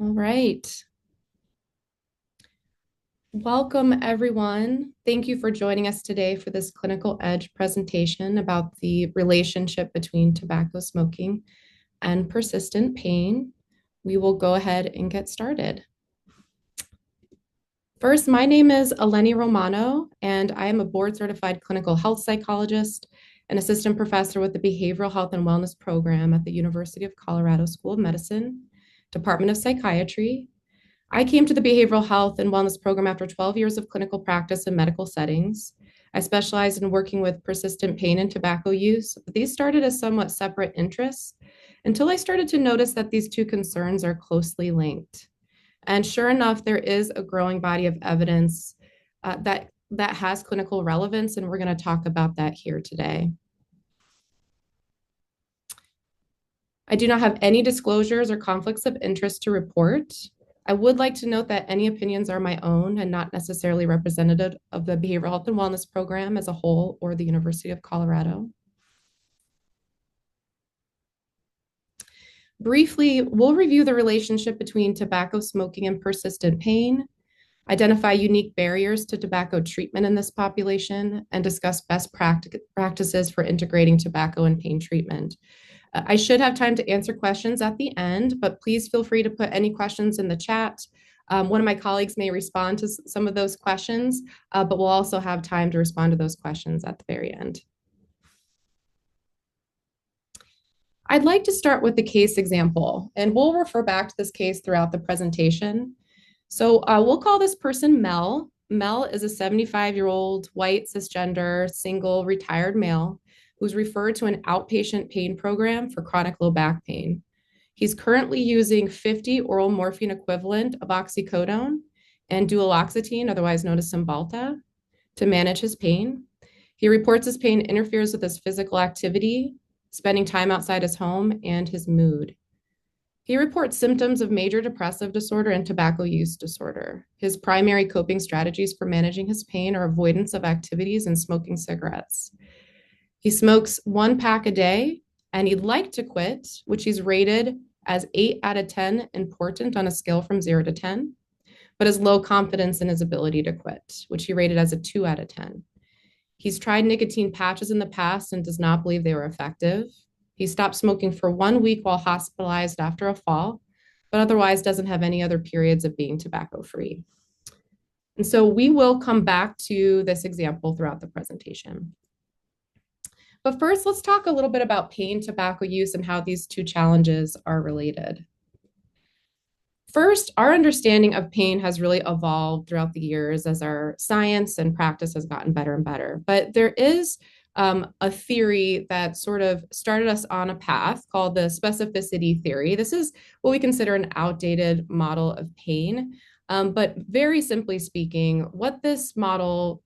All right. Welcome, everyone. Thank you for joining us today for this Clinical Edge presentation about the relationship between tobacco smoking and persistent pain. We will go ahead and get started. First, my name is Eleni Romano, and I am a board-certified clinical health psychologist and assistant professor with the Behavioral Health and Wellness Program at the University of Colorado School of Medicine, Department of Psychiatry. I came to the behavioral health and wellness program after 12 years of clinical practice in medical settings. I specialized in working with persistent pain and tobacco use, but these started as somewhat separate interests until I started to notice that these two concerns are closely linked. And sure enough, there is a growing body of evidence that has clinical relevance, and we're going to talk about that here today. I do not have any disclosures or conflicts of interest to report. I would like to note that any opinions are my own and not necessarily representative of the Behavioral Health and Wellness Program as a whole or the University of Colorado. Briefly, we'll review the relationship between tobacco smoking and persistent pain, identify unique barriers to tobacco treatment in this population, and discuss best practices for integrating tobacco and pain treatment. I should have time to answer questions at the end, but please feel free to put any questions in the chat. One of my colleagues may respond to some of those questions, but we'll also have time to respond to those questions at the very end. I'd like to start with the case example, and we'll refer back to this case throughout the presentation. So we'll call this person Mel. Mel is a 75-year-old white cisgender single retired male who's referred to an outpatient pain program for chronic low back pain. He's currently using 50 oral morphine equivalent of oxycodone and duloxetine, otherwise known as Cymbalta, to manage his pain. He reports his pain interferes with his physical activity, spending time outside his home, and his mood. He reports symptoms of major depressive disorder and tobacco use disorder. His primary coping strategies for managing his pain are avoidance of activities and smoking cigarettes. He smokes 1 pack a day, and he'd like to quit, which he's rated as 8 out of 10 important on a scale from 0 to 10, but has low confidence in his ability to quit, which he rated as a 2 out of 10. He's tried nicotine patches in the past and does not believe they were effective. He stopped smoking for 1 week while hospitalized after a fall, but otherwise doesn't have any other periods of being tobacco free. And so we will come back to this example throughout the presentation. But first, let's talk a little bit about pain, tobacco use, and how these two challenges are related. First, our understanding of pain has really evolved throughout the years as our science and practice has gotten better and better. But there is a theory that sort of started us on a path called the specificity theory. This is what we consider an outdated model of pain. But very simply speaking, what this model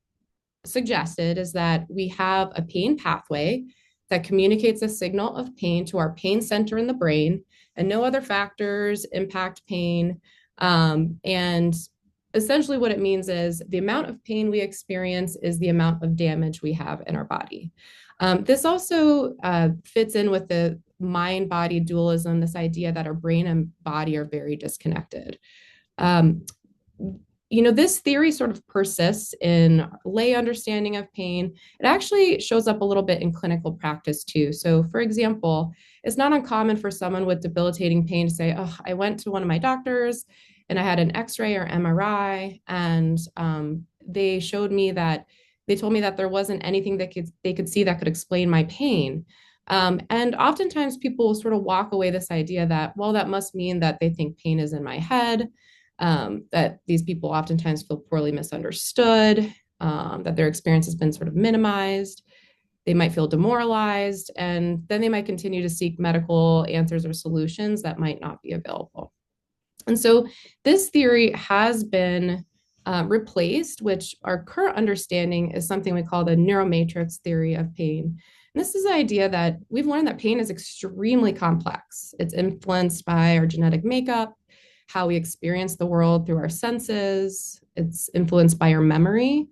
suggested is that we have a pain pathway that communicates a signal of pain to our pain center in the brain, and no other factors impact pain. And essentially, what it means is the amount of pain we experience is the amount of damage we have in our body. This also fits in with the mind body dualism, this idea that our brain and body are very disconnected. This theory sort of persists in lay understanding of pain. It actually shows up a little bit in clinical practice too. So, for example, it's not uncommon for someone with debilitating pain to say, "Oh, I went to one of my doctors and I had an X-ray or MRI, and they showed me that they told me that there wasn't anything that they could see that could explain my pain." And oftentimes people sort of walk away this idea that, well, that must mean that they think pain is in my head, that these people oftentimes feel poorly misunderstood, that their experience has been sort of minimized. They might feel demoralized, and then they might continue to seek medical answers or solutions that might not be available. And so this theory has been replaced, which our current understanding is something we call the neuromatrix theory of pain. And this is the idea that we've learned that pain is extremely complex. It's influenced by our genetic makeup, how we experience the world through our senses. It's influenced by our memory,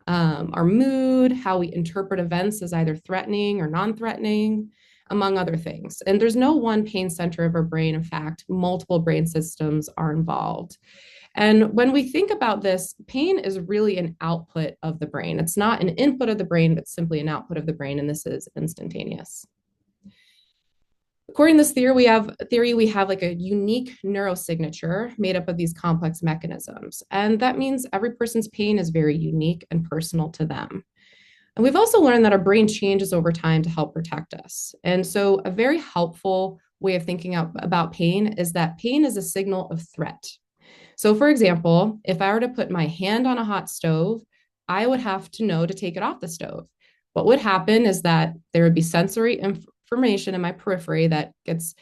our mood, how we interpret events as either threatening or non-threatening, among other things. And there's no one pain center of our brain. In fact, multiple brain systems are involved. And when we think about this, pain is really an output of the brain. It's not an input of the brain, but simply an output of the brain, and this is instantaneous. According to this theory, we have like a unique neurosignature made up of these complex mechanisms. And that means every person's pain is very unique and personal to them. And we've also learned that our brain changes over time to help protect us. And so, a very helpful way of thinking about pain is that pain is a signal of threat. So, for example, if I were to put my hand on a hot stove, I would have to know to take it off the stove. What would happen is that there would be sensory information in my periphery that gets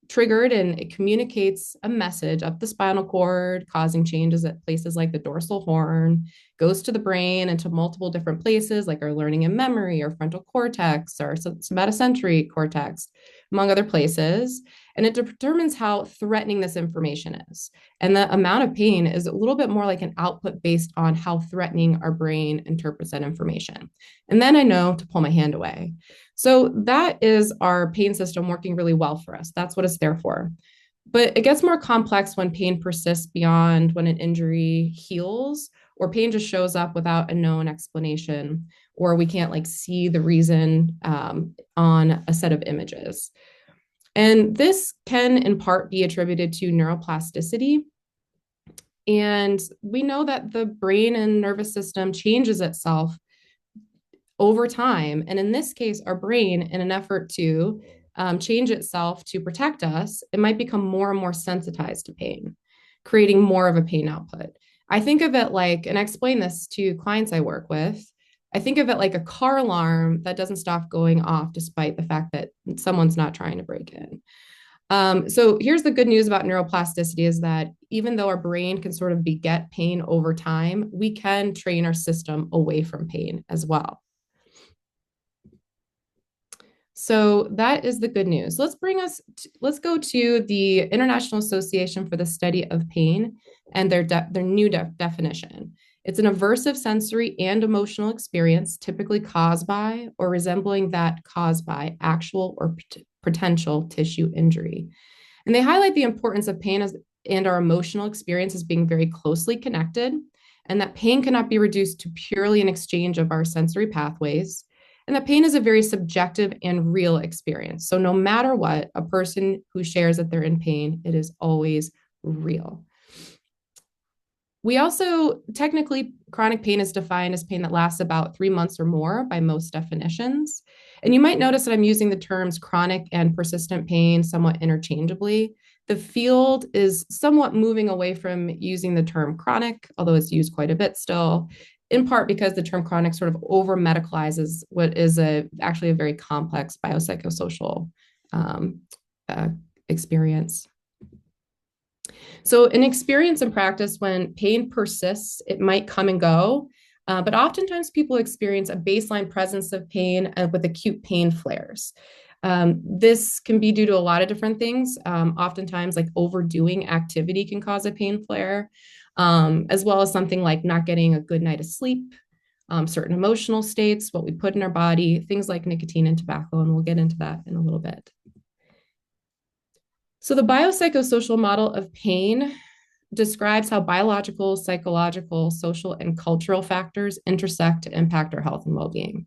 triggered and it communicates a message up the spinal cord, causing changes at places like the dorsal horn, goes to the brain and to multiple different places like our learning and memory, our frontal cortex, our somatosensory cortex, among other places. And it determines how threatening this information is. And the amount of pain is a little bit more like an output based on how threatening our brain interprets that information. And then I know to pull my hand away. So that is our pain system working really well for us. That's what it's there for. But it gets more complex when pain persists beyond when an injury heals, or pain just shows up without a known explanation, or we can't like see the reason on a set of images. And this can in part be attributed to neuroplasticity. And we know that the brain and nervous system changes itself over time. And in this case, our brain, in an effort to change itself to protect us, it might become more and more sensitized to pain, creating more of a pain output. I think of it like, and I explain this to clients I work with, I think of it like a car alarm that doesn't stop going off despite the fact that someone's not trying to break in. So here's the good news about neuroplasticity is that even though our brain can sort of beget pain over time, we can train our system away from pain as well. So that is the good news. Let's go to the International Association for the Study of Pain and their new definition. It's an aversive sensory and emotional experience typically caused by or resembling that caused by actual or potential tissue injury. And they highlight the importance of pain and our emotional experience as being very closely connected, and that pain cannot be reduced to purely an exchange of our sensory pathways, and that pain is a very subjective and real experience. So no matter what, a person who shares that they're in pain, it is always real. We also, technically, chronic pain is defined as pain that lasts about 3 months or more by most definitions. And you might notice that I'm using the terms chronic and persistent pain somewhat interchangeably. The field is somewhat moving away from using the term chronic, although it's used quite a bit still, in part because the term chronic sort of over medicalizes what is actually a very complex biopsychosocial experience. So in experience and practice, when pain persists, it might come and go, but oftentimes people experience a baseline presence of pain with acute pain flares. This can be due to a lot of different things. Oftentimes, like overdoing activity can cause a pain flare, as well as something like not getting a good night of sleep, certain emotional states, what we put in our body, things like nicotine and tobacco, and we'll get into that in a little bit. So the biopsychosocial model of pain describes how biological, psychological, social, and cultural factors intersect to impact our health and well-being.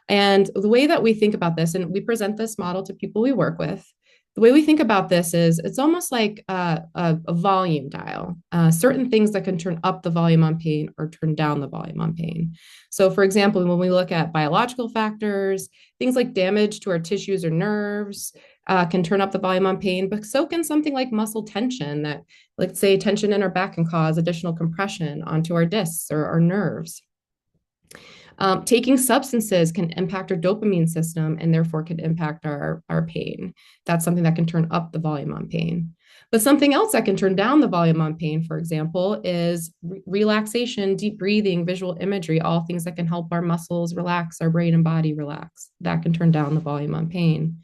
And the way that we think about this, and we present this model to people we work with, the way we think about this is it's almost like a volume dial. Certain things that can turn up the volume on pain or turn down the volume on pain. So, for example, when we look at biological factors, things like damage to our tissues or nerves can turn up the volume on pain, but so can something like muscle tension that, let's say, tension in our back can cause additional compression onto our discs or our nerves. Taking substances can impact our dopamine system and therefore can impact our pain. That's something that can turn up the volume on pain. But something else that can turn down the volume on pain, for example, is relaxation, deep breathing, visual imagery, all things that can help our muscles relax, our brain and body relax. That can turn down the volume on pain.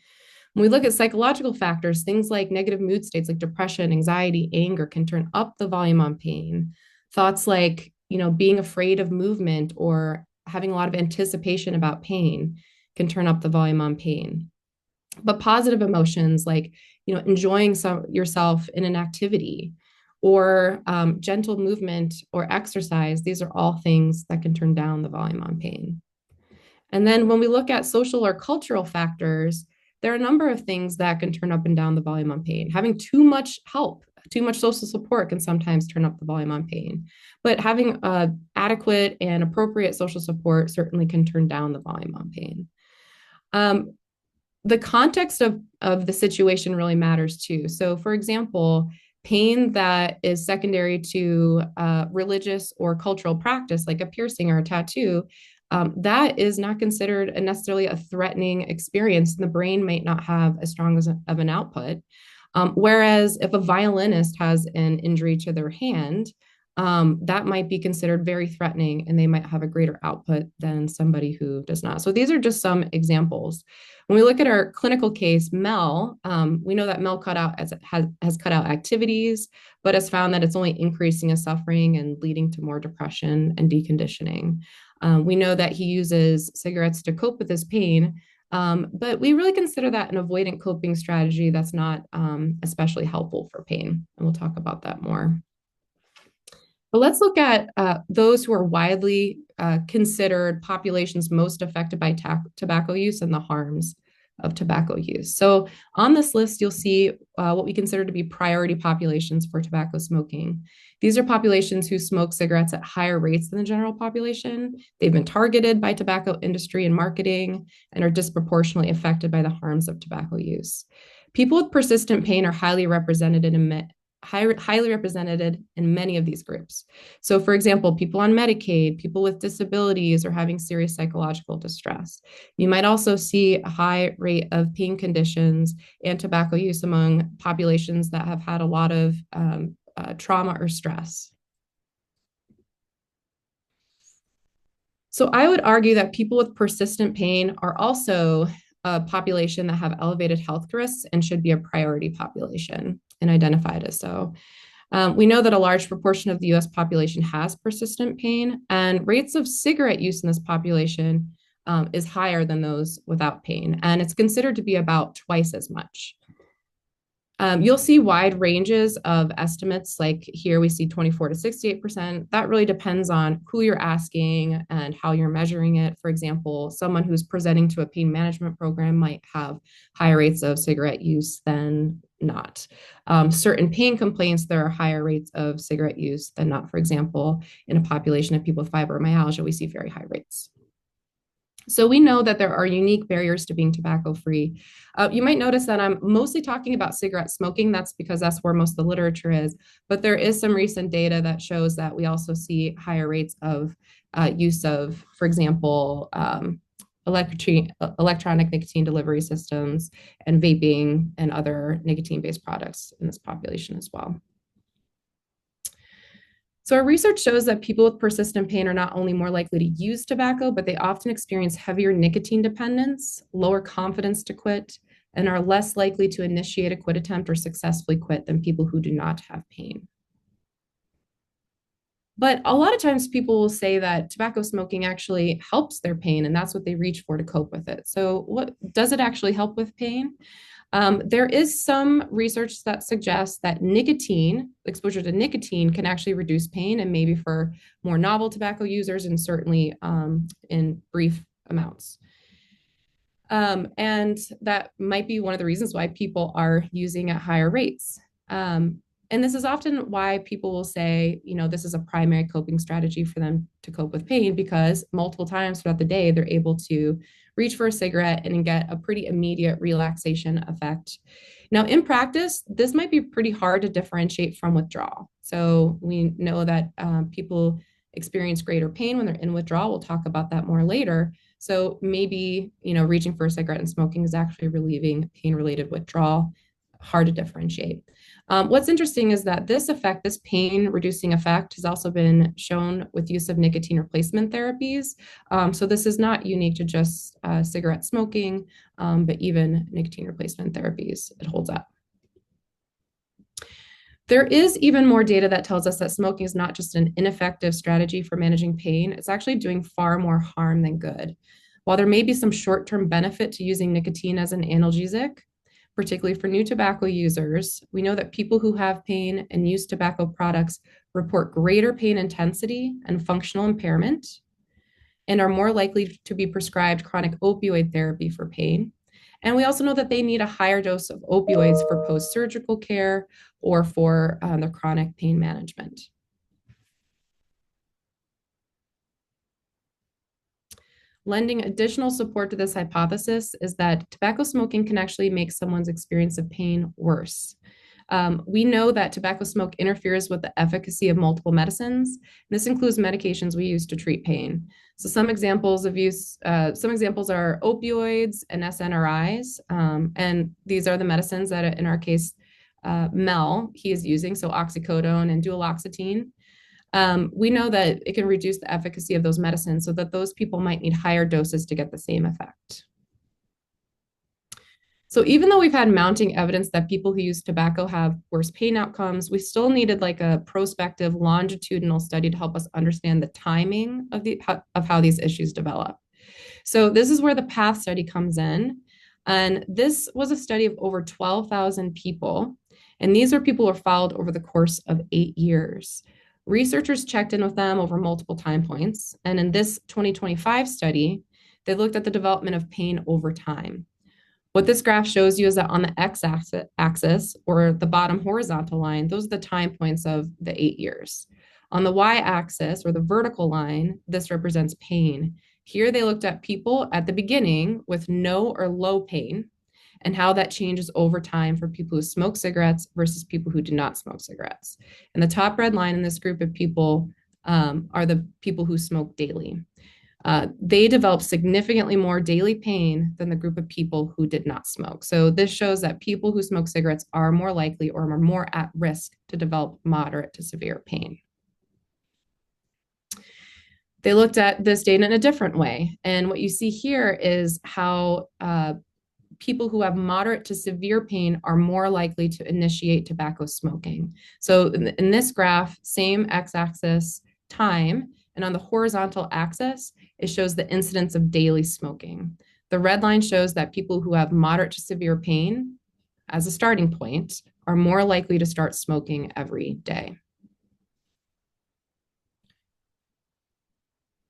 When we look at psychological factors, things like negative mood states like depression, anxiety, anger can turn up the volume on pain. Thoughts like, being afraid of movement or having a lot of anticipation about pain can turn up the volume on pain. But positive emotions like, enjoying yourself in an activity or gentle movement or exercise, these are all things that can turn down the volume on pain. And then when we look at social or cultural factors, there are a number of things that can turn up and down the volume on pain. Having too much help, too much social support can sometimes turn up the volume on pain. But having adequate and appropriate social support certainly can turn down the volume on pain. The context of the situation really matters too. So, for example, pain that is secondary to religious or cultural practice, like a piercing or a tattoo, that is not considered necessarily a threatening experience. And the brain might not have as strong of an output. Whereas if a violinist has an injury to their hand, that might be considered very threatening and they might have a greater output than somebody who does not. So these are just some examples. When we look at our clinical case, Mel, we know that Mel has cut out activities, but has found that it's only increasing his suffering and leading to more depression and deconditioning. We know that he uses cigarettes to cope with his pain, but we really consider that an avoidant coping strategy that's not especially helpful for pain. And we'll talk about that more. But let's look at those who are widely considered populations most affected by tobacco use and the harms of tobacco use. So on this list, you'll see what we consider to be priority populations for tobacco smoking. These are populations who smoke cigarettes at higher rates than the general population. They've been targeted by tobacco industry and marketing and are disproportionately affected by the harms of tobacco use. People with persistent pain are highly represented in many of these groups. So, for example, people on Medicaid, people with disabilities, or having serious psychological distress. You might also see a high rate of pain conditions and tobacco use among populations that have had a lot of trauma or stress. So, I would argue that people with persistent pain are also a population that have elevated health risks and should be a priority population and identified as so. We know that a large proportion of the US population has persistent pain, and rates of cigarette use in this population is higher than those without pain, and it's considered to be about twice as much. You'll see wide ranges of estimates. Like here, we see 24 to 68%. That really depends on who you're asking and how you're measuring it. For example, someone who's presenting to a pain management program might have higher rates of cigarette use than not. Certain pain complaints, there are higher rates of cigarette use than not. For example, in a population of people with fibromyalgia, we see very high rates. So we know that there are unique barriers to being tobacco free. You might notice that I'm mostly talking about cigarette smoking. That's because that's where most of the literature is. But there is some recent data that shows that we also see higher rates of use of, for example, electronic nicotine delivery systems and vaping and other nicotine-based products in this population as well. So our research shows that people with persistent pain are not only more likely to use tobacco, but they often experience heavier nicotine dependence, lower confidence to quit, and are less likely to initiate a quit attempt or successfully quit than people who do not have pain. But a lot of times people will say that tobacco smoking actually helps their pain, and that's what they reach for to cope with it. So what does it actually help with pain? There is some research that suggests that exposure to nicotine can actually reduce pain, and maybe for more novel tobacco users, and certainly in brief amounts. And that might be one of the reasons why people are using at higher rates. And this is often why people will say, this is a primary coping strategy for them to cope with pain, because multiple times throughout the day, they're able to reach for a cigarette and get a pretty immediate relaxation effect. Now, in practice, this might be pretty hard to differentiate from withdrawal. So we know that people experience greater pain when they're in withdrawal. We'll talk about that more later. So maybe, reaching for a cigarette and smoking is actually relieving pain-related withdrawal. Hard to differentiate. What's interesting is that this pain reducing effect, has also been shown with use of nicotine replacement therapies. So this is not unique to just cigarette smoking, but even nicotine replacement therapies, it holds up. There is even more data that tells us that smoking is not just an ineffective strategy for managing pain, it's actually doing far more harm than good. While there may be some short-term benefit to using nicotine as an analgesic, particularly for new tobacco users, we know that people who have pain and use tobacco products report greater pain intensity and functional impairment and are more likely to be prescribed chronic opioid therapy for pain. And we also know that they need a higher dose of opioids for post-surgical care or for their chronic pain management. Lending additional support to this hypothesis is that tobacco smoking can actually make someone's experience of pain worse. We know that tobacco smoke interferes with the efficacy of multiple medicines. This includes medications we use to treat pain. So some examples of use, some examples are opioids and SNRIs, and these are the medicines that, in our case, Mel, he is using, so oxycodone and duloxetine. We know that it can reduce the efficacy of those medicines so that those people might need higher doses to get the same effect. So even though we've had mounting evidence that people who use tobacco have worse pain outcomes, we still needed like a prospective longitudinal study to help us understand the timing of how these issues develop. So this is where the PATH study comes in. And this was a study of over 12,000 people. And these are people who were followed over the course of 8 years. Researchers checked in with them over multiple time points. And in this 2025 study, they looked at the development of pain over time. What this graph shows you is that on the x-axis, or the bottom horizontal line, those are the time points of the 8 years. On the y-axis, or the vertical line, this represents pain. Here they looked at people at the beginning with no or low pain and how that changes over time for people who smoke cigarettes versus people who do not smoke cigarettes. And the top red line in this group of people are the people who smoke daily. They developed significantly more daily pain than the group of people who did not smoke. So this shows that people who smoke cigarettes are more likely or are more at risk to develop moderate to severe pain. They looked at this data in a different way. And what you see here is how people who have moderate to severe pain are more likely to initiate tobacco smoking. So in this graph, same x-axis time, and on the horizontal axis, it shows the incidence of daily smoking. The red line shows that people who have moderate to severe pain as a starting point are more likely to start smoking every day.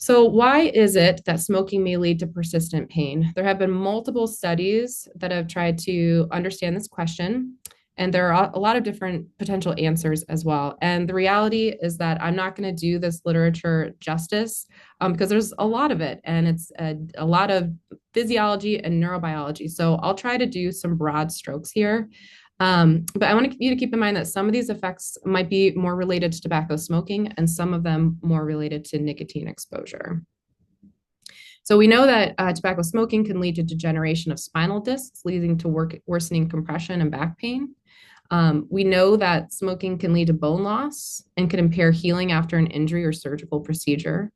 So why is it that smoking may lead to persistent pain? There have been multiple studies that have tried to understand this question, and there are a lot of different potential answers as well. And the reality is that I'm not going to do this literature justice because there's a lot of it, and it's a lot of physiology and neurobiology. So I'll try to do some broad strokes here. But I want you to keep in mind that some of these effects might be more related to tobacco smoking and some of them more related to nicotine exposure. So we know that tobacco smoking can lead to degeneration of spinal discs, leading to worsening compression and back pain. We know that smoking can lead to bone loss and can impair healing after an injury or surgical procedure.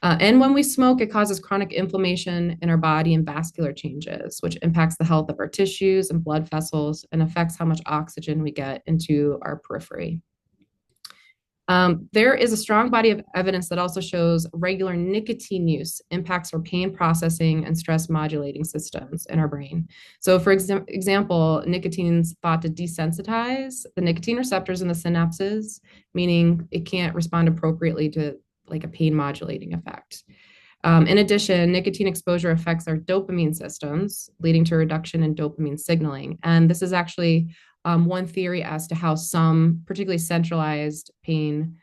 And when we smoke, it causes chronic inflammation in our body and vascular changes, which impacts the health of our tissues and blood vessels and affects how much oxygen we get into our periphery. There is a strong body of evidence that also shows regular nicotine use impacts our pain processing and stress modulating systems in our brain. So for example, nicotine's thought to desensitize the nicotine receptors in the synapses, meaning it can't respond appropriately to like a pain modulating effect. In addition, nicotine exposure affects our dopamine systems, leading to a reduction in dopamine signaling. And this is actually one theory as to how some particularly centralized pain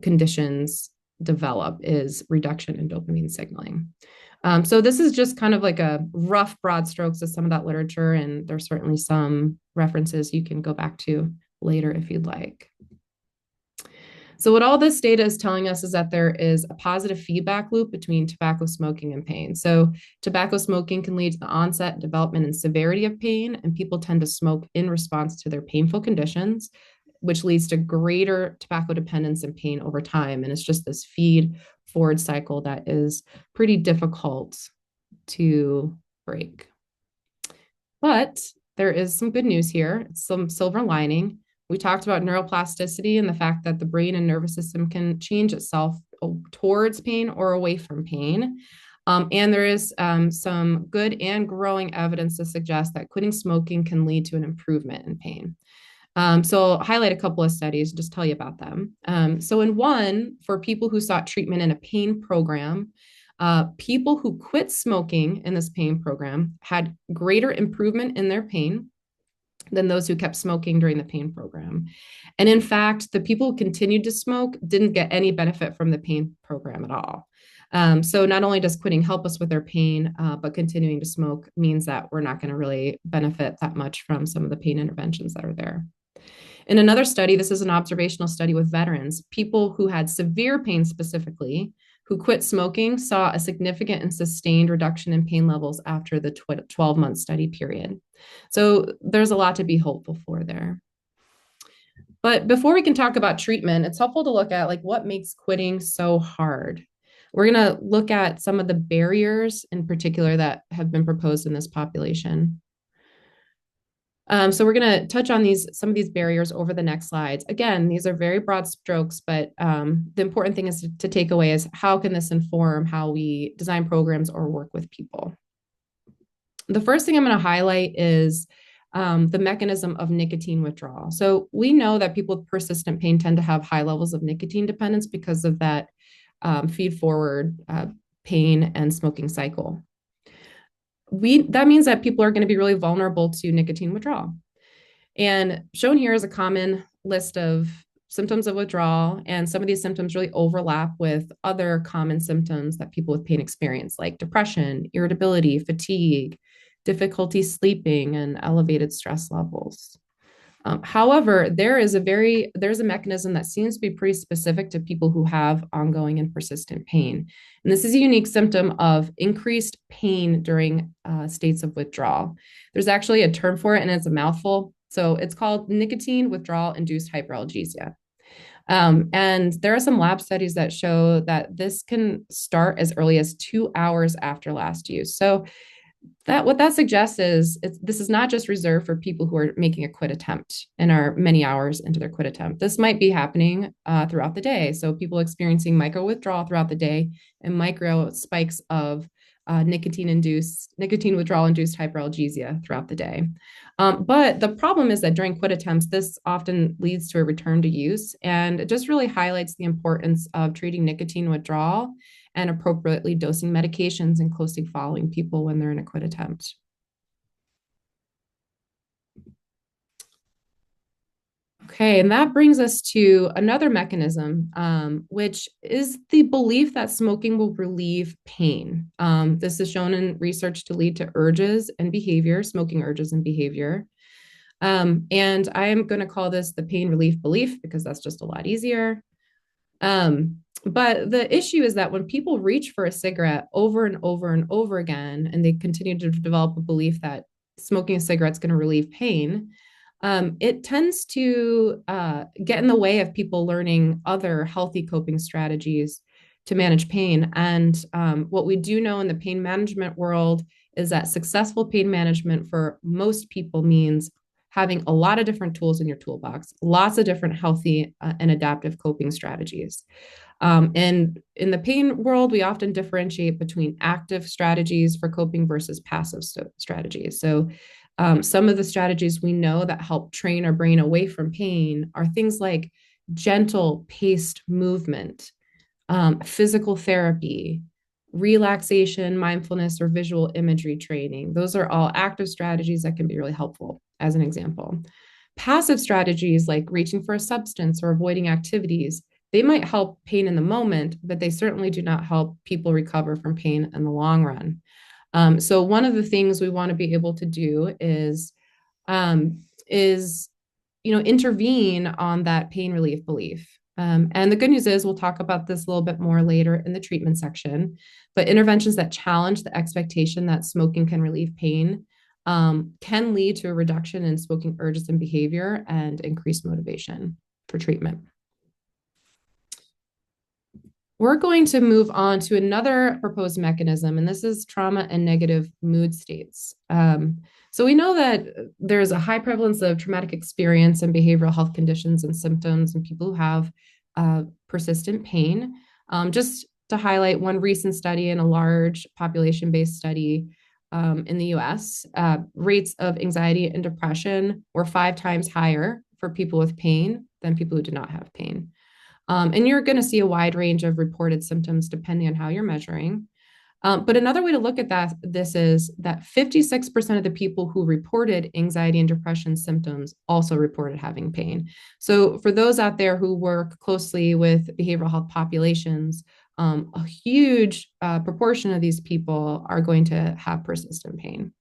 conditions develop is reduction in dopamine signaling. So this is just kind of like a rough broad strokes of some of that literature, and there's certainly some references you can go back to later if you'd like. So what all this data is telling us is that there is a positive feedback loop between tobacco smoking and pain. So tobacco smoking can lead to the onset, development, and severity of pain, and people tend to smoke in response to their painful conditions, which leads to greater tobacco dependence and pain over time. And it's just this feed forward cycle that is pretty difficult to break. But there is some good news here. It's some silver lining. We talked about neuroplasticity and the fact that the brain and nervous system can change itself towards pain or away from pain. And there is some good and growing evidence to suggest that quitting smoking can lead to an improvement in pain. So I'll highlight a couple of studies, just tell you about them. So in one, for people who sought treatment in a pain program, people who quit smoking in this pain program had greater improvement in their pain than those who kept smoking during the pain program. And in fact, the people who continued to smoke didn't get any benefit from the pain program at all. So not only does quitting help us with our pain, but continuing to smoke means that we're not going to really benefit that much from some of the pain interventions that are there. In another study, this is an observational study with veterans, people who had severe pain specifically, who quit smoking, saw a significant and sustained reduction in pain levels after the 12-month study period. So there's a lot to be hopeful for there. But before we can talk about treatment, it's helpful to look at like what makes quitting so hard. We're going to look at some of the barriers in particular that have been proposed in this population. So we're going to touch on some of these barriers over the next slides. Again, these are very broad strokes, but the important thing is to take away is how can this inform how we design programs or work with people. The first thing I'm going to highlight is the mechanism of nicotine withdrawal. So we know that people with persistent pain tend to have high levels of nicotine dependence because of that feed-forward pain and smoking cycle. That means that people are going to be really vulnerable to nicotine withdrawal. And shown here is a common list of symptoms of withdrawal, and some of these symptoms really overlap with other common symptoms that people with pain experience, like depression, irritability, fatigue, difficulty sleeping, and elevated stress levels. However, there's a mechanism that seems to be pretty specific to people who have ongoing and persistent pain. And this is a unique symptom of increased pain during states of withdrawal. There's actually a term for it, and it's a mouthful. So it's called nicotine withdrawal induced hyperalgesia. And there are some lab studies that show that this can start as early as 2 hours after last use. So what that suggests is this is not just reserved for people who are making a quit attempt and are many hours into their quit attempt. This might be happening throughout the day. So people experiencing micro withdrawal throughout the day and micro spikes of nicotine withdrawal induced hyperalgesia throughout the day. But the problem is that during quit attempts, this often leads to a return to use. And it just really highlights the importance of treating nicotine withdrawal and appropriately dosing medications and closely following people when they're in a quit attempt. Okay, and that brings us to another mechanism, which is the belief that smoking will relieve pain. This is shown in research to lead to urges and behavior, smoking urges and behavior. And I am going to call this the pain relief belief because that's just a lot easier. But the issue is that when people reach for a cigarette over and over and over again, and they continue to develop a belief that smoking a cigarette is going to relieve pain, it tends to get in the way of people learning other healthy coping strategies to manage pain. And what we do know in the pain management world is that successful pain management for most people means having a lot of different tools in your toolbox, lots of different healthy and adaptive coping strategies. And in the pain world, we often differentiate between active strategies for coping versus passive strategies. So some of the strategies we know that help train our brain away from pain are things like gentle paced movement, physical therapy, relaxation, mindfulness, or visual imagery training. Those are all active strategies that can be really helpful, as an example. Passive strategies like reaching for a substance or avoiding activities, they might help pain in the moment, but they certainly do not help people recover from pain in the long run. So one of the things we want to be able to do is intervene on that pain relief belief. And the good news is we'll talk about this a little bit more later in the treatment section, but interventions that challenge the expectation that smoking can relieve pain can lead to a reduction in smoking urges and behavior and increased motivation for treatment. We're going to move on to another proposed mechanism, and this is trauma and negative mood states. So we know that there's a high prevalence of traumatic experience and behavioral health conditions and symptoms in people who have persistent pain. Just to highlight one recent study in a large population-based study in the US. Rates of anxiety and depression were 5 times higher for people with pain than people who did not have pain. And you're going to see a wide range of reported symptoms depending on how you're measuring. But another way to look at this is that 56% of the people who reported anxiety and depression symptoms also reported having pain. So for those out there who work closely with behavioral health populations, a huge proportion of these people are going to have persistent pain.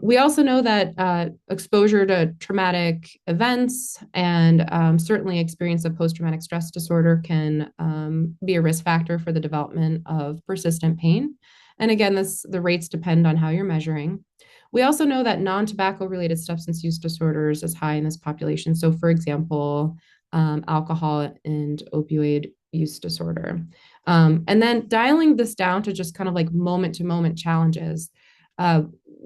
We also know that exposure to traumatic events and certainly experience of post-traumatic stress disorder can be a risk factor for the development of persistent pain. And again, the rates depend on how you're measuring. We also know that non-tobacco related substance use disorders is high in this population. So for example, alcohol and opioid use disorder. And then dialing this down to just kind of like moment to moment challenges.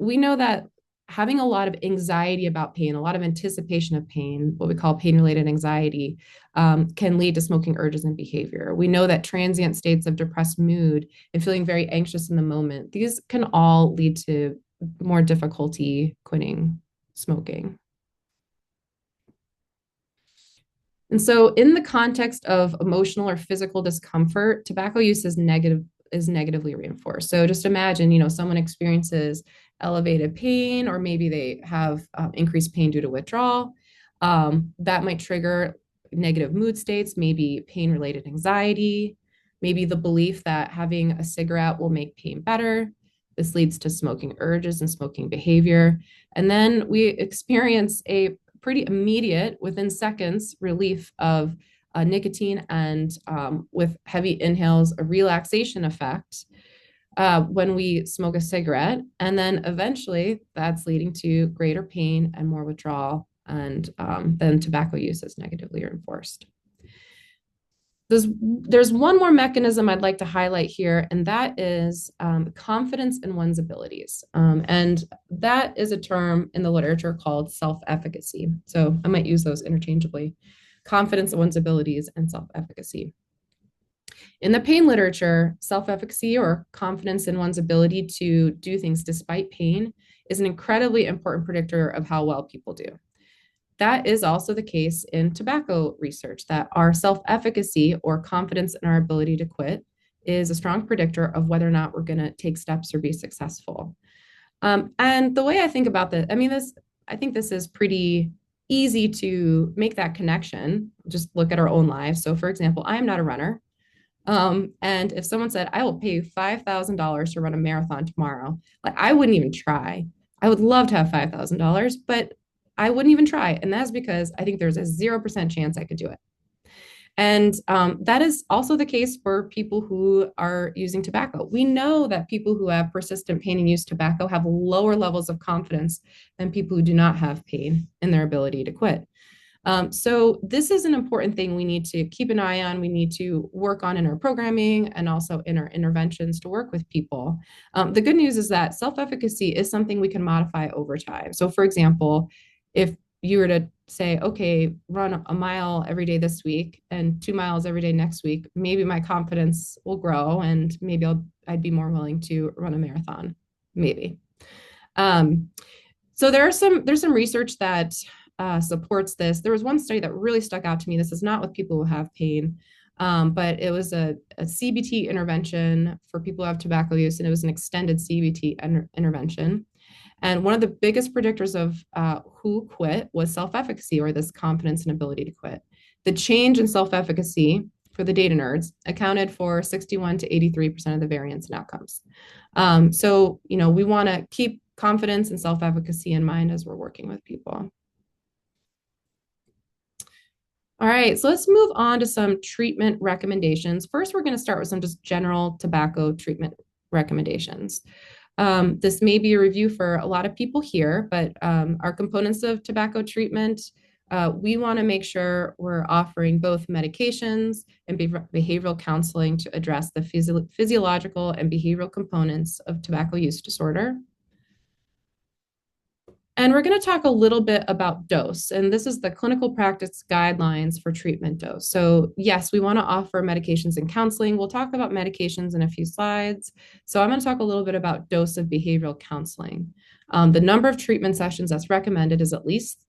We know that having a lot of anxiety about pain, a lot of anticipation of pain, what we call pain-related anxiety, can lead to smoking urges and behavior. We know that transient states of depressed mood and feeling very anxious in the moment, these can all lead to more difficulty quitting smoking. And so in the context of emotional or physical discomfort, tobacco use is negatively reinforced. So just imagine, someone experiences elevated pain, or maybe they have increased pain due to withdrawal. That might trigger negative mood states, maybe pain-related anxiety, maybe the belief that having a cigarette will make pain better. This leads to smoking urges and smoking behavior. And then we experience a pretty immediate, within seconds, relief of nicotine and with heavy inhales, a relaxation effect when we smoke a cigarette. And then eventually that's leading to greater pain and more withdrawal. And then tobacco use is negatively reinforced. There's one more mechanism I'd like to highlight here, and that is confidence in one's abilities. And that is a term in the literature called self-efficacy. So I might use those interchangeably: confidence in one's abilities and self-efficacy. In the pain literature, self-efficacy, or confidence in one's ability to do things despite pain, is an incredibly important predictor of how well people do. That is also the case in tobacco research, that our self-efficacy, or confidence in our ability to quit, is a strong predictor of whether or not we're going to take steps or be successful. And the way I think about this, I think this is pretty easy to make that connection. Just look at our own lives. So for example, I am not a runner. And if someone said, I will pay you $5,000 to run a marathon tomorrow, like, I wouldn't even try. I would love to have $5,000, but I wouldn't even try. And that's because I think there's a 0% chance I could do it. And that is also the case for people who are using tobacco. We know that people who have persistent pain and use tobacco have lower levels of confidence than people who do not have pain in their ability to quit. So this is an important thing we need to keep an eye on. We need to work on in our programming and also in our interventions to work with people. The good news is that self-efficacy is something we can modify over time. So for example, if you were to say, okay, run a mile every day this week and 2 miles every day next week, maybe my confidence will grow and maybe I'd be more willing to run a marathon, maybe. So there's some research that supports this. There was one study that really stuck out to me. This is not with people who have pain, but it was a CBT intervention for people who have tobacco use, and it was an extended CBT intervention. And one of the biggest predictors of who quit was self-efficacy, or this confidence and ability to quit. The change in self-efficacy, for the data nerds, accounted for 61 to 83% of the variance in outcomes. So, we want to keep confidence and self-efficacy in mind as we're working with people. All right, so let's move on to some treatment recommendations. First, we're going to start with some just general tobacco treatment recommendations. This may be a review for a lot of people here, but our components of tobacco treatment, we want to make sure we're offering both medications and behavioral counseling to address the physiological and behavioral components of tobacco use disorder. And we're going to talk a little bit about dose. And this is the clinical practice guidelines for treatment dose. So, yes, we want to offer medications and counseling. We'll talk about medications in a few slides. So, I'm going to talk a little bit about dose of behavioral counseling. The number of treatment sessions that's recommended is at least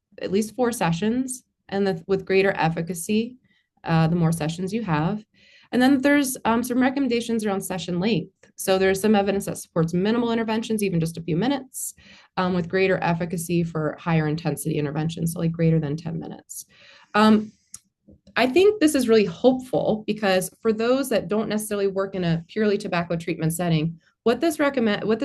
4 sessions, and with greater efficacy, the more sessions you have. And then there's some recommendations around session length. So there's some evidence that supports minimal interventions, even just a few minutes, with greater efficacy for higher intensity interventions, so like greater than 10 minutes. I think this is really hopeful because for those that don't necessarily work in a purely tobacco treatment setting, what this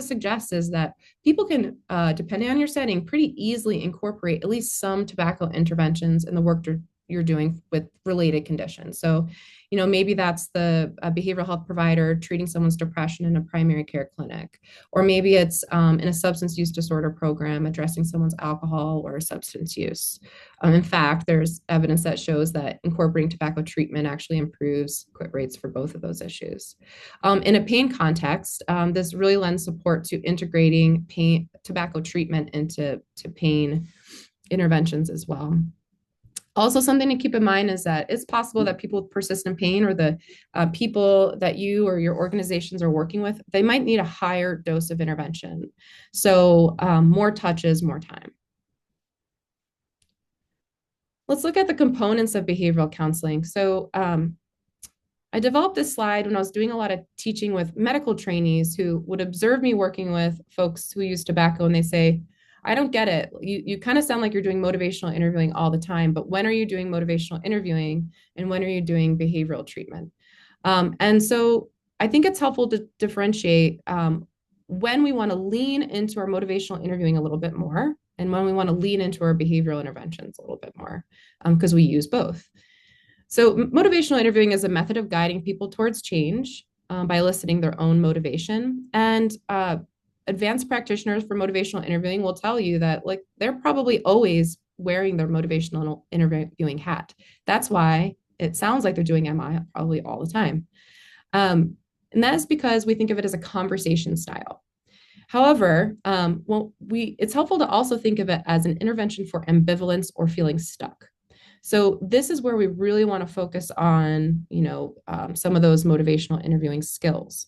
suggests is that people can, depending on your setting, pretty easily incorporate at least some tobacco interventions in the work you're doing with related conditions. So, maybe that's the behavioral health provider treating someone's depression in a primary care clinic, or maybe it's in a substance use disorder program addressing someone's alcohol or substance use. In fact, there's evidence that shows that incorporating tobacco treatment actually improves quit rates for both of those issues. In a pain context, this really lends support to integrating tobacco treatment into pain interventions as well. Also, something to keep in mind is that it's possible that people with persistent pain or the people that you or your organizations are working with, they might need a higher dose of intervention. So more touches, more time. Let's look at the components of behavioral counseling. So I developed this slide when I was doing a lot of teaching with medical trainees who would observe me working with folks who use tobacco, and they say, I don't get it. You kind of sound like you're doing motivational interviewing all the time, but when are you doing motivational interviewing and when are you doing behavioral treatment? And so I think it's helpful to differentiate when we want to lean into our motivational interviewing a little bit more and when we want to lean into our behavioral interventions a little bit more, because we use both. So motivational interviewing is a method of guiding people towards change by eliciting their own motivation. And advanced practitioners for motivational interviewing will tell you that like they're probably always wearing their motivational interviewing hat. That's why it sounds like they're doing MI probably all the time. And that is because we think of it as a conversation style. However, it's helpful to also think of it as an intervention for ambivalence or feeling stuck. So this is where we really want to focus on, some of those motivational interviewing skills.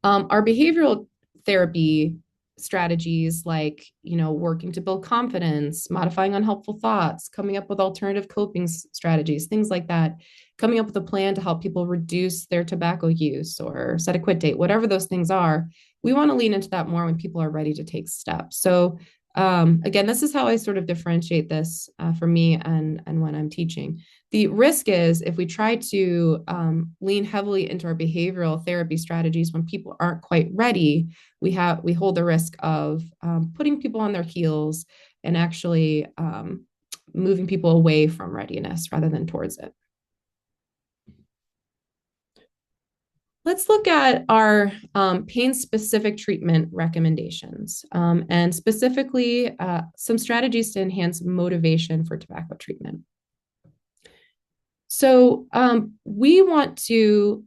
Our behavioral therapy strategies like, working to build confidence, modifying unhelpful thoughts, coming up with alternative coping strategies, things like that, coming up with a plan to help people reduce their tobacco use or set a quit date, whatever those things are, we want to lean into that more when people are ready to take steps. So again, this is how I sort of differentiate this for me and when I'm teaching. The risk is if we try to lean heavily into our behavioral therapy strategies when people aren't quite ready, we hold the risk of putting people on their heels and actually moving people away from readiness rather than towards it. Let's look at our pain-specific treatment recommendations and specifically some strategies to enhance motivation for tobacco treatment. So we want to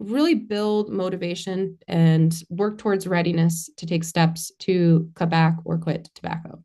really build motivation and work towards readiness to take steps to cut back or quit tobacco.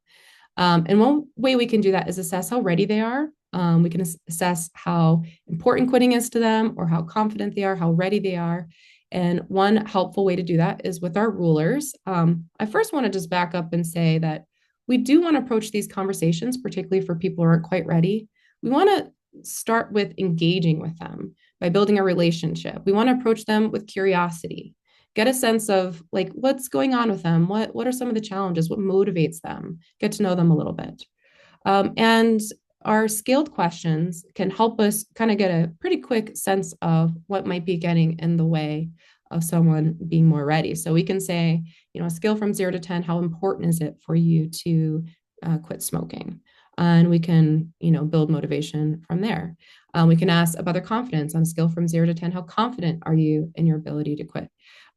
And one way we can do that is assess how ready they are. We can assess how important quitting is to them or how confident they are, how ready they are. And one helpful way to do that is with our rulers. I first want to just back up and say that we do want to approach these conversations, particularly for people who aren't quite ready. We want to start with engaging with them by building a relationship. We want to approach them with curiosity, get a sense of like what's going on with them, what are some of the challenges, what motivates them, get to know them a little bit. And our scaled questions can help us kind of get a pretty quick sense of what might be getting in the way of someone being more ready. So we can say, a scale from 0 to 10, how important is it for you to quit smoking? And we can, build motivation from there. We can ask about their confidence on a scale from 0 to 10. How confident are you in your ability to quit?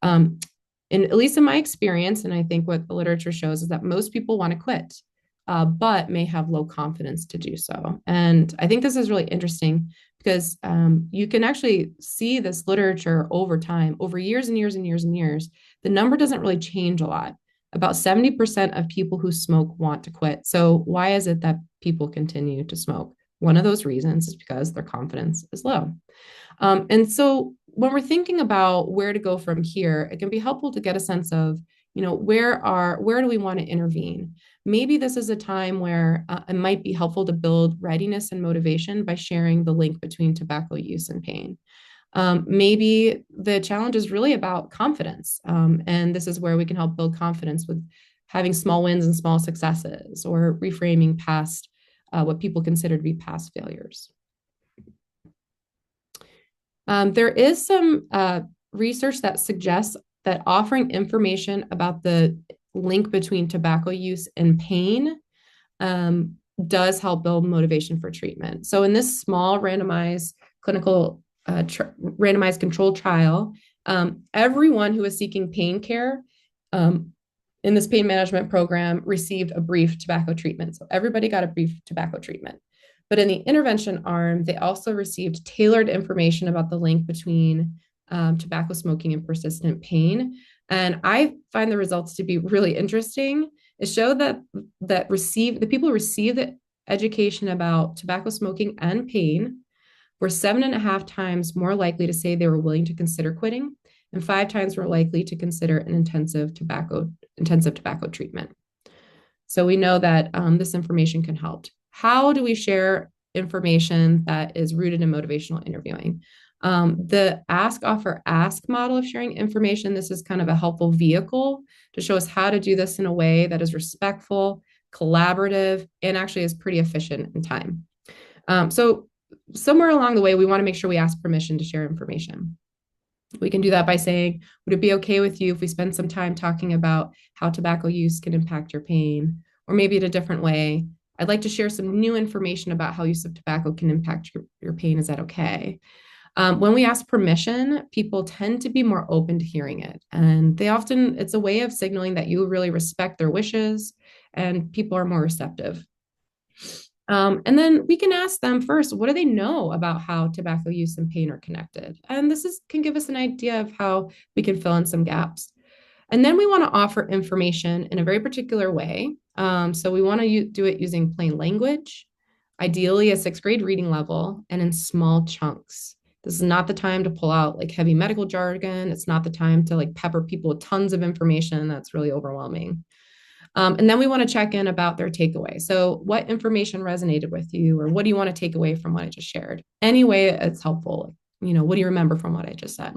And at least in my experience, and I think what the literature shows is that most people want to quit, but may have low confidence to do so. And I think this is really interesting because you can actually see this literature over time, over years and years and years and years. The number doesn't really change a lot. About 70% of people who smoke want to quit. So, why is it that people continue to smoke? One of those reasons is because their confidence is low. And so when we're thinking about where to go from here, it can be helpful to get a sense of, where do we want to intervene? Maybe this is a time where it might be helpful to build readiness and motivation by sharing the link between tobacco use and pain. Maybe the challenge is really about confidence. And this is where we can help build confidence with having small wins and small successes or reframing past what people consider to be past failures. There is some research that suggests that offering information about the link between tobacco use and pain does help build motivation for treatment. So in this small randomized clinical randomized controlled trial, everyone who was seeking pain care in this pain management program received a brief tobacco treatment. So everybody got a brief tobacco treatment. But in the intervention arm, they also received tailored information about the link between tobacco smoking and persistent pain. And I find the results to be really interesting. It showed that the people who received the education about tobacco smoking and pain were 7.5 times more likely to say they were willing to consider quitting, and 5 times more likely to consider an intensive tobacco treatment. So we know that this information can help. How do we share information that is rooted in motivational interviewing? The ask, offer, ask model of sharing information, this is kind of a helpful vehicle to show us how to do this in a way that is respectful, collaborative, and actually is pretty efficient in time. So somewhere along the way, we want to make sure we ask permission to share information. We can do that by saying, would it be okay with you if we spend some time talking about how tobacco use can impact your pain? Or maybe in a different way, I'd like to share some new information about how use of tobacco can impact your pain. Is that okay? When we ask permission, people tend to be more open to hearing it. And it's a way of signaling that you really respect their wishes and people are more receptive. And then we can ask them first, what do they know about how tobacco use and pain are connected? And can give us an idea of how we can fill in some gaps. And then we want to offer information in a very particular way. So we want to do it using plain language, ideally a 6th grade reading level, and in small chunks. This is not the time to pull out like heavy medical jargon. It's not the time to like pepper people with tons of information that's really overwhelming. And then we want to check in about their takeaway. So, what information resonated with you, or what do you want to take away from what I just shared? Any way it's helpful. What do you remember from what I just said?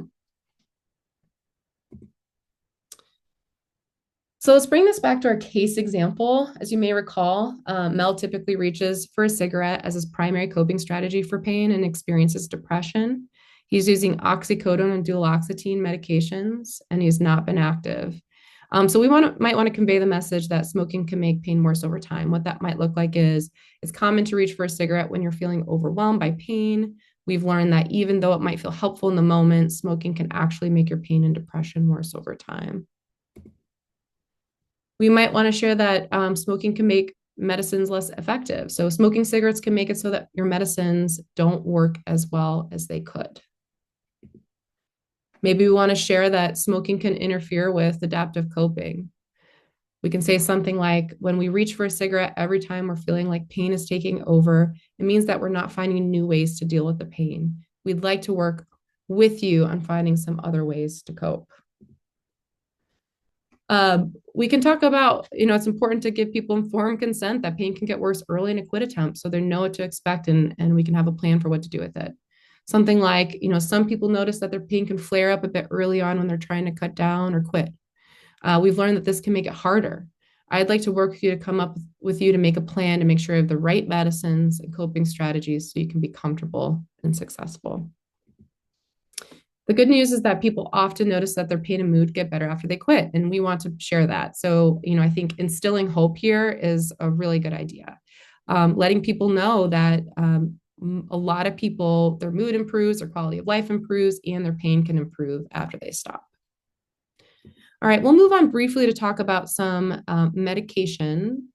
So let's bring this back to our case example. As you may recall, Mel typically reaches for a cigarette as his primary coping strategy for pain and experiences depression. He's using oxycodone and duloxetine medications, and he's not been active. So we might want to convey the message that smoking can make pain worse over time. What that might look like is it's common to reach for a cigarette when you're feeling overwhelmed by pain. We've learned that even though it might feel helpful in the moment, smoking can actually make your pain and depression worse over time. We might want to share that smoking can make medicines less effective. So smoking cigarettes can make it so that your medicines don't work as well as they could. Maybe we want to share that smoking can interfere with adaptive coping. We can say something like, when we reach for a cigarette every time we're feeling like pain is taking over, it means that we're not finding new ways to deal with the pain. We'd like to work with you on finding some other ways to cope. We can talk about, it's important to give people informed consent that pain can get worse early in a quit attempt, so they know what to expect and we can have a plan for what to do with it. Something like, some people notice that their pain can flare up a bit early on when they're trying to cut down or quit. We've learned that this can make it harder. I'd like to work with you to come up with you to make a plan to make sure you have the right medicines and coping strategies so you can be comfortable and successful. The good news is that people often notice that their pain and mood get better after they quit, and we want to share that. So, I think instilling hope here is a really good idea. Letting people know that a lot of people, their mood improves, their quality of life improves, and their pain can improve after they stop. All right, we'll move on briefly to talk about some medication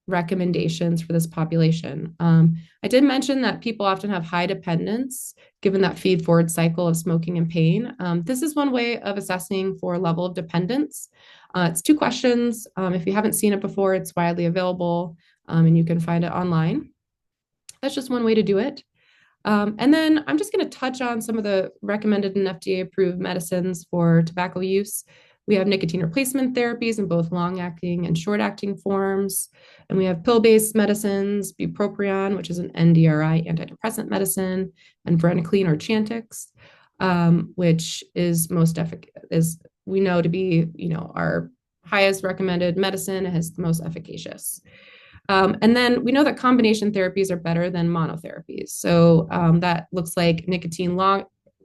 recommendations for this population. I did mention that people often have high dependence given that feed forward cycle of smoking and pain. This is one way of assessing for level of dependence. It's two questions. If you haven't seen it before, it's widely available and you can find it online. That's just one way to do it. And then I'm just going to touch on some of the recommended and FDA approved medicines for tobacco use. We have nicotine replacement therapies in both long acting and short acting forms. And we have pill based medicines, bupropion, which is an NDRI antidepressant medicine, and varenicline or Chantix, which is most efficacious, is we know to be, our highest recommended medicine. It has the most efficacious. And then we know that combination therapies are better than monotherapies. So that looks like nicotine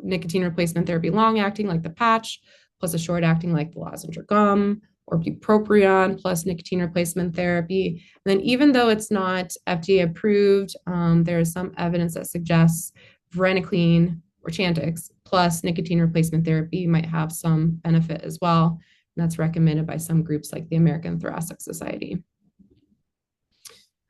replacement therapy long acting like the patch, plus a short acting like the lozenge or gum, or bupropion plus nicotine replacement therapy. And then even though it's not FDA approved, there is some evidence that suggests varenicline or Chantix plus nicotine replacement therapy might have some benefit as well. And that's recommended by some groups like the American Thoracic Society.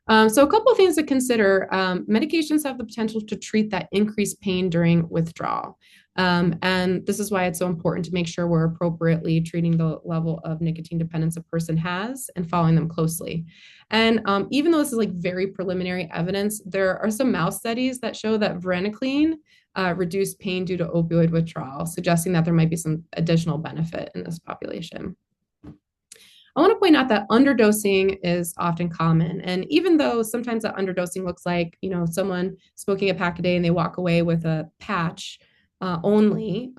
So a couple of things to consider. Medications have the potential to treat that increased pain during withdrawal. And this is why it's so important to make sure we're appropriately treating the level of nicotine dependence a person has and following them closely. And even though this is like very preliminary evidence, there are some mouse studies that show that varenicline reduced pain due to opioid withdrawal, suggesting that there might be some additional benefit in this population. I want to point out that underdosing is often common. And even though sometimes that underdosing looks like, someone smoking a pack a day and they walk away with a patch only,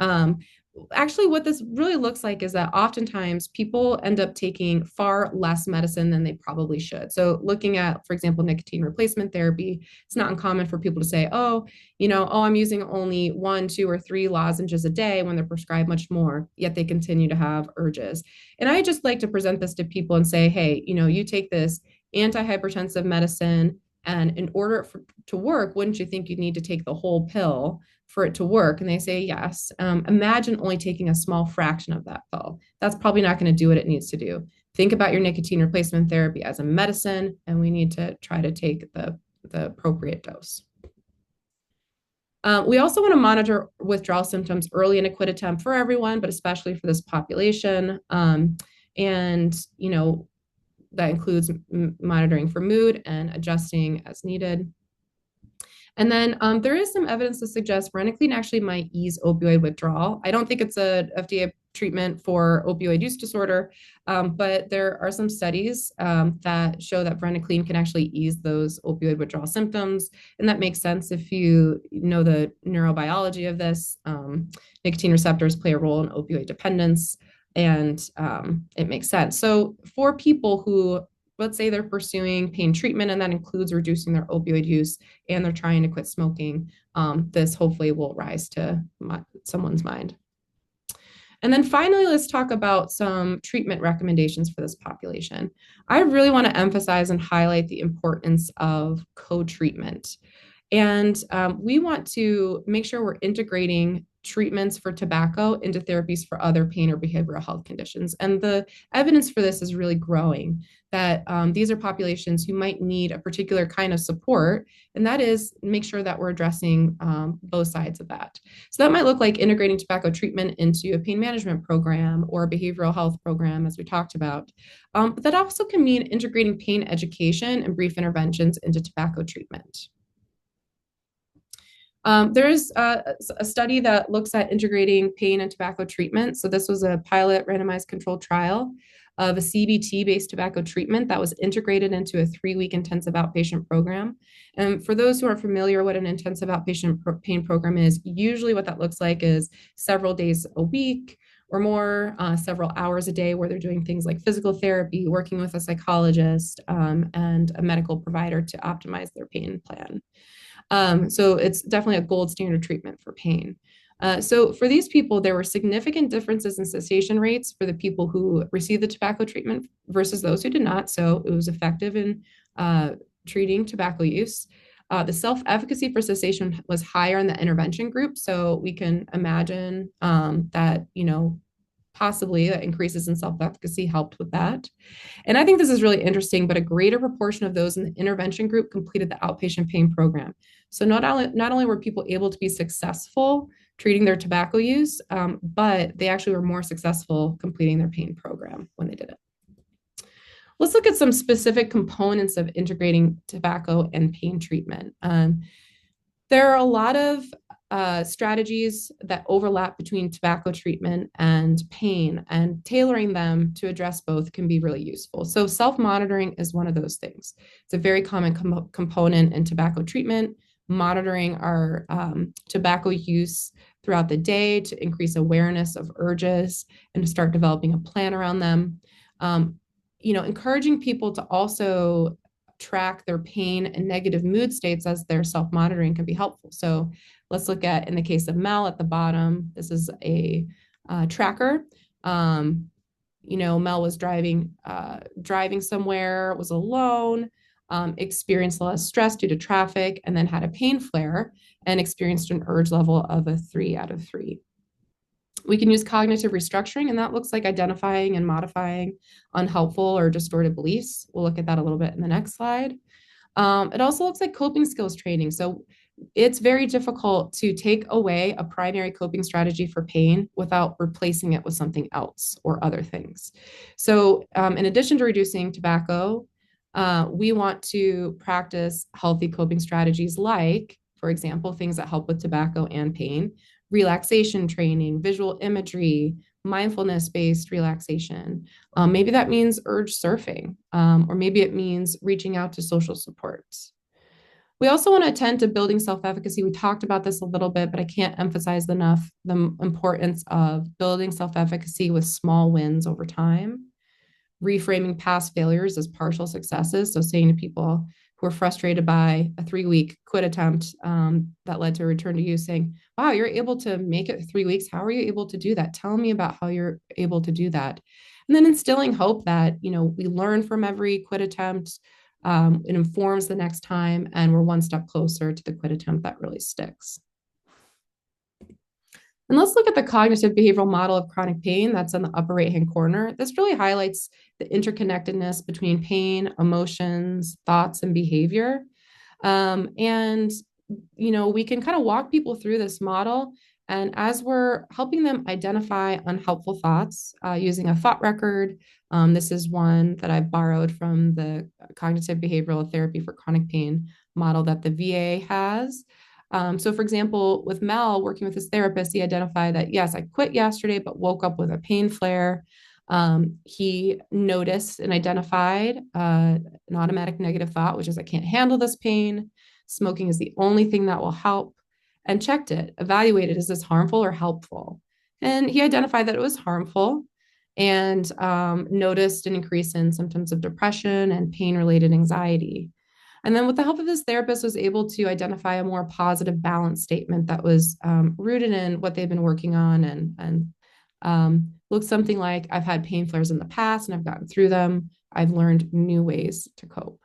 actually what this really looks like is that oftentimes people end up taking far less medicine than they probably should. So looking at, for example, nicotine replacement therapy, it's not uncommon for people to say, I'm using only 1, 2, or 3 lozenges a day when they're prescribed much more, yet they continue to have urges. And I just like to present this to people and say, hey, you take this antihypertensive medicine, and in order to work, wouldn't you think you'd need to take the whole pill for it to work? And they say yes. Imagine only taking a small fraction of that pill. That's probably not going to do what it needs to do. Think about your nicotine replacement therapy as a medicine, and we need to try to take the appropriate dose. We also want to monitor withdrawal symptoms early in a quit attempt for everyone, but especially for this population. That includes monitoring for mood and adjusting as needed. And then there is some evidence to suggest varenicline actually might ease opioid withdrawal. I don't think it's a FDA treatment for opioid use disorder, but there are some studies that show that varenicline can actually ease those opioid withdrawal symptoms. And that makes sense if you know the neurobiology of this. Nicotine receptors play a role in opioid dependence, and it makes sense. So for people who, let's say they're pursuing pain treatment, and that includes reducing their opioid use, and they're trying to quit smoking, this hopefully will rise to someone's mind. And then finally, let's talk about some treatment recommendations for this population. I really want to emphasize and highlight the importance of co-treatment. And we want to make sure we're integrating treatments for tobacco into therapies for other pain or behavioral health conditions. And the evidence for this is really growing, that these are populations who might need a particular kind of support, and that is make sure that we're addressing both sides of that. So that might look like integrating tobacco treatment into a pain management program or a behavioral health program, as we talked about. But that also can mean integrating pain education and brief interventions into tobacco treatment. There's a study that looks at integrating pain and tobacco treatment. So this was a pilot randomized controlled trial of a CBT-based tobacco treatment that was integrated into a 3-week intensive outpatient program. And for those who are familiar what an intensive outpatient pain program is, usually what that looks like is several days a week or more, several hours a day, where they're doing things like physical therapy, working with a psychologist, and a medical provider to optimize their pain plan. So it's definitely a gold standard treatment for pain. So for these people, there were significant differences in cessation rates for the people who received the tobacco treatment versus those who did not. So it was effective in treating tobacco use. The self-efficacy for cessation was higher in the intervention group. So we can imagine that, possibly increases in self-efficacy helped with that. And I think this is really interesting, but a greater proportion of those in the intervention group completed the outpatient pain program. So not only were people able to be successful treating their tobacco use, but they actually were more successful completing their pain program when they did it. Let's look at some specific components of integrating tobacco and pain treatment. There are a lot of strategies that overlap between tobacco treatment and pain, and tailoring them to address both can be really useful. So self-monitoring is one of those things. It's a very common component in tobacco treatment, monitoring our tobacco use throughout the day to increase awareness of urges and to start developing a plan around them. Encouraging people to also track their pain and negative mood states as they're self-monitoring can be helpful. So let's look at, in the case of Mel at the bottom, this is a tracker. Mel was driving somewhere, was alone, experienced a lot of stress due to traffic, and then had a pain flare and experienced an urge level of a 3 out of 3. We can use cognitive restructuring, and that looks like identifying and modifying unhelpful or distorted beliefs. We'll look at that a little bit in the next slide. It also looks like coping skills training. So it's very difficult to take away a primary coping strategy for pain without replacing it with something else or other things. So in addition to reducing tobacco, we want to practice healthy coping strategies like, for example, things that help with tobacco and pain, relaxation training, visual imagery, mindfulness-based relaxation. Maybe that means urge surfing, or maybe it means reaching out to social supports. We also want to attend to building self-efficacy. We talked about this a little bit, but I can't emphasize enough the importance of building self-efficacy with small wins over time, reframing past failures as partial successes. So saying to people who are frustrated by a 3-week quit attempt that led to a return to use, saying, wow, you're able to make it 3 weeks. How are you able to do that? Tell me about how you're able to do that. And then instilling hope that, we learn from every quit attempt. It informs the next time, and we're one step closer to the quit attempt that really sticks. And let's look at the cognitive behavioral model of chronic pain that's in the upper right-hand corner. This really highlights the interconnectedness between pain, emotions, thoughts, and behavior. We can kind of walk people through this model. And as we're helping them identify unhelpful thoughts using a thought record, this is one that I borrowed from the cognitive behavioral therapy for chronic pain model that the VA has. So for example, with Mel working with his therapist, he identified that, yes, I quit yesterday, but woke up with a pain flare. He noticed and identified an automatic negative thought, which is, I can't handle this pain. Smoking is the only thing that will help, and checked it, evaluated, is this harmful or helpful? And he identified that it was harmful and noticed an increase in symptoms of depression and pain-related anxiety. And then with the help of his therapist, was able to identify a more positive balance statement that was rooted in what they've been working on, and looked something like, I've had pain flares in the past and I've gotten through them. I've learned new ways to cope.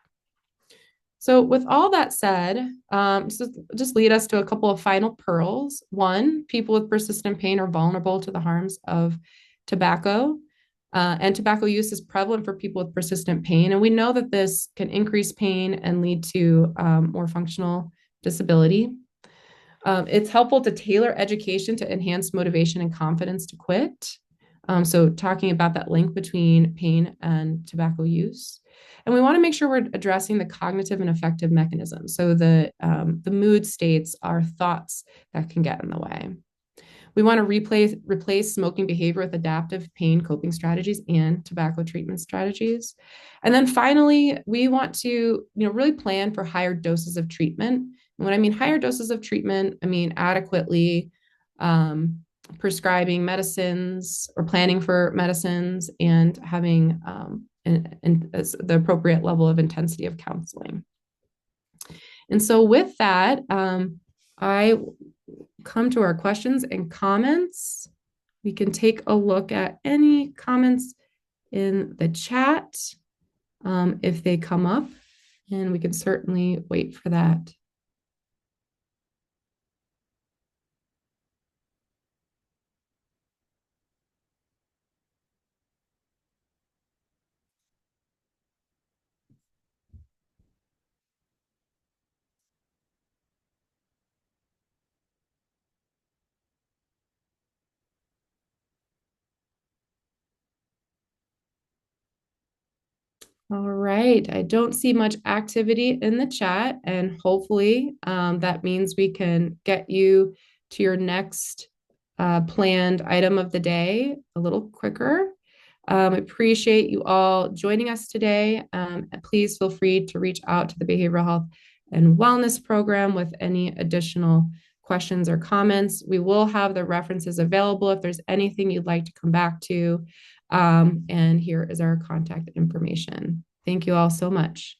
So with all that said, just lead us to a couple of final pearls. One, people with persistent pain are vulnerable to the harms of tobacco. And tobacco use is prevalent for people with persistent pain. And we know that this can increase pain and lead to more functional disability. It's helpful to tailor education to enhance motivation and confidence to quit. So talking about that link between pain and tobacco use. And we want to make sure we're addressing the cognitive and affective mechanisms. So the mood states are thoughts that can get in the way. We want to replace smoking behavior with adaptive pain coping strategies and tobacco treatment strategies. And then finally, we want to really plan for higher doses of treatment. And when I mean higher doses of treatment, I mean adequately prescribing medicines or planning for medicines and having the appropriate level of intensity of counseling. And so with that, I come to our questions and comments. We can take a look at any comments in the chat if they come up, and we can certainly wait for that. All right. I don't see much activity in the chat, and hopefully that means we can get you to your next planned item of the day a little quicker. Appreciate you all joining us today. Please feel free to reach out to the Behavioral Health and Wellness Program with any additional questions or comments. We will have the references available if there's anything you'd like to come back to. And here is our contact information. Thank you all so much.